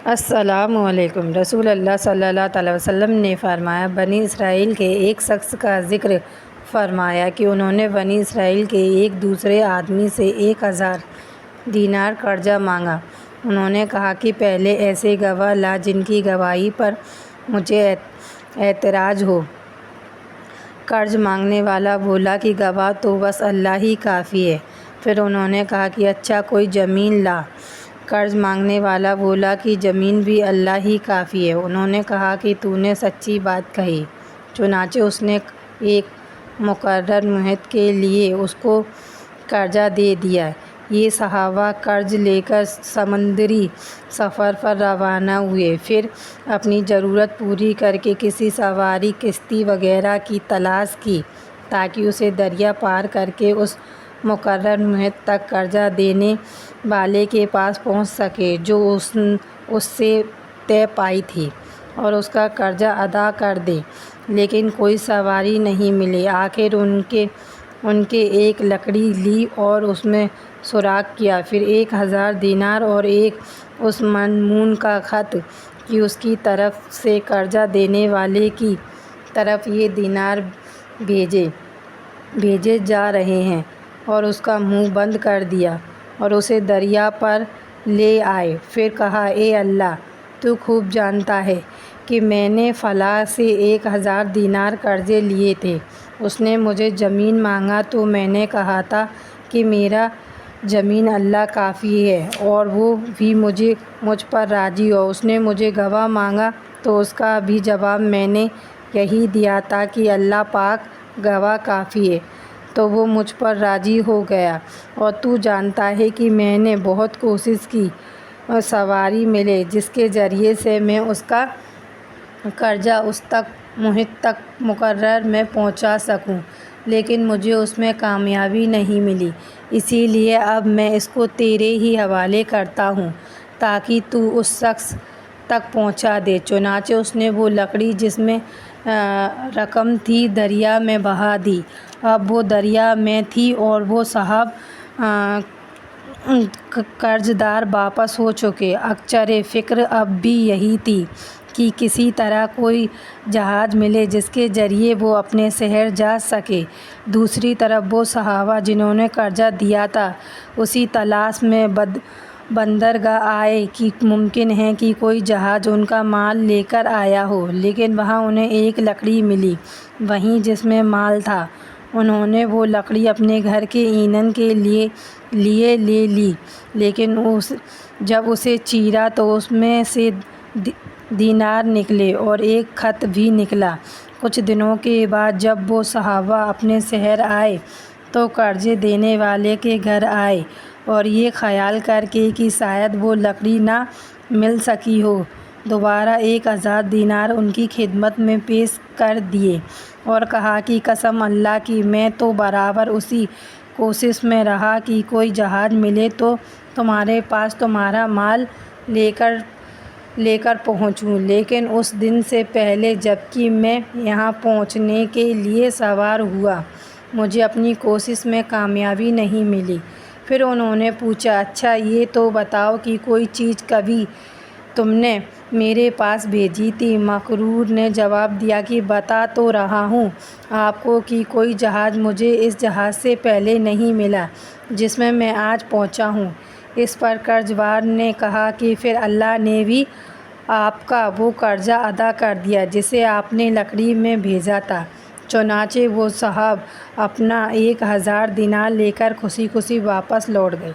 السلام علیکم۔ رسول اللہ صلی اللہ علیہ وسلم نے فرمایا، بنی اسرائیل کے ایک شخص کا ذکر فرمایا کہ انہوں نے بنی اسرائیل کے ایک دوسرے آدمی سے 1000 دینار قرضہ مانگا۔ انہوں نے کہا کہ پہلے ایسے گواہ لا جن کی گواہی پر مجھے اعتراض ہو۔ قرض مانگنے والا بولا کہ گواہ تو بس اللہ ہی کافی ہے۔ پھر انہوں نے کہا کہ اچھا کوئی زمین لا۔ قرض مانگنے والا بولا کہ زمین بھی اللہ ہی کافی ہے۔ انہوں نے کہا کہ تو نے سچی بات کہی۔ چنانچہ اس نے ایک مقرر مدت کے لیے اس کو قرضہ دے دیا۔ یہ صحابہ قرض لے کر سمندری سفر پر روانہ ہوئے، پھر اپنی ضرورت پوری کر کے کسی سواری کشتی وغیرہ کی تلاش کی تاکہ اسے دریا پار کر کے اس مقرر مدت تک قرضہ دینے والے کے پاس پہنچ سکے جو اس سے طے پائی تھی، اور اس کا قرضہ ادا کر دے۔ لیکن کوئی سواری نہیں ملی۔ آخر ان کے ایک لکڑی لی اور اس میں سوراخ کیا، پھر 1000 دینار اور ایک اس مضمون کا خط کہ اس کی طرف سے قرضہ دینے والے کی طرف یہ دینار بھیجے جا رہے ہیں، اور اس کا منہ بند کر دیا اور اسے دریا پر لے آئے۔ پھر کہا، اے اللہ، تو خوب جانتا ہے کہ میں نے فلاں سے 1000 دینار قرضے لیے تھے۔ اس نے مجھے زمین مانگا تو میں نے کہا تھا کہ میرا زمین اللہ کافی ہے اور وہ بھی مجھ پر راضی ہو۔ اس نے مجھے گواہ مانگا تو اس کا بھی جواب میں نے یہی دیا تھا کہ اللہ پاک گواہ کافی ہے، تو وہ مجھ پر راضی ہو گیا۔ اور تو جانتا ہے کہ میں نے بہت کوشش کی سواری ملے جس کے ذریعے سے میں اس کا قرضہ اس مدت تک مقرر میں پہنچا سکوں، لیکن مجھے اس میں کامیابی نہیں ملی۔ اسی لیے اب میں اس کو تیرے ہی حوالے کرتا ہوں تاکہ تو اس شخص تک پہنچا دے۔ چنانچہ اس نے وہ لکڑی جس میں رقم تھی دریا میں بہا دی۔ اب وہ دریا میں تھی اور وہ صاحب قرض دار واپس ہو چکے۔ اکثر فکر اب بھی یہی تھی کہ کسی طرح کوئی جہاز ملے جس کے ذریعے وہ اپنے شہر جا سکے۔ دوسری طرف وہ صحابہ جنہوں نے قرضہ دیا تھا اسی تلاش میں بندرگاہ آئے کہ ممکن ہے کہ کوئی جہاز ان کا مال لے کر آیا ہو، لیکن وہاں انہیں ایک لکڑی ملی وہیں جس میں مال تھا۔ انہوں نے وہ لکڑی اپنے گھر کے ایندھن کے لیے لے لی، لیکن جب اسے چیرا تو اس میں سے دینار نکلے اور ایک خط بھی نکلا۔ کچھ دنوں کے بعد جب وہ صحابہ اپنے شہر آئے تو قرضے دینے والے کے گھر آئے اور یہ خیال کر کے کہ شاید وہ لکڑی نہ مل سکی ہو، دوبارہ 1000 دینار ان کی خدمت میں پیش کر دیے اور کہا کہ قسم اللہ کی میں تو برابر اسی کوشش میں رہا کہ کوئی جہاز ملے تو تمہارے پاس تمہارا مال لے کر پہنچوں، لیکن اس دن سے پہلے جبکہ میں یہاں پہنچنے کے لیے سوار ہوا مجھے اپنی کوشش میں کامیابی نہیں ملی۔ پھر انہوں نے پوچھا، اچھا یہ تو بتاؤ کہ کوئی چیز کبھی تم نے میرے پاس بھیجی تھی؟ مسرور نے جواب دیا کہ بتا تو رہا ہوں آپ کو کہ کوئی جہاز مجھے اس جہاز سے پہلے نہیں ملا جس میں میں آج پہنچا ہوں۔ اس پر قرض دار نے کہا کہ پھر اللہ نے بھی آپ کا وہ قرضہ ادا کر دیا جسے آپ نے لکڑی میں بھیجا تھا۔ چنانچہ وہ صاحب اپنا 1000 دینار لے کر خوشی خوشی واپس لوٹ گئے۔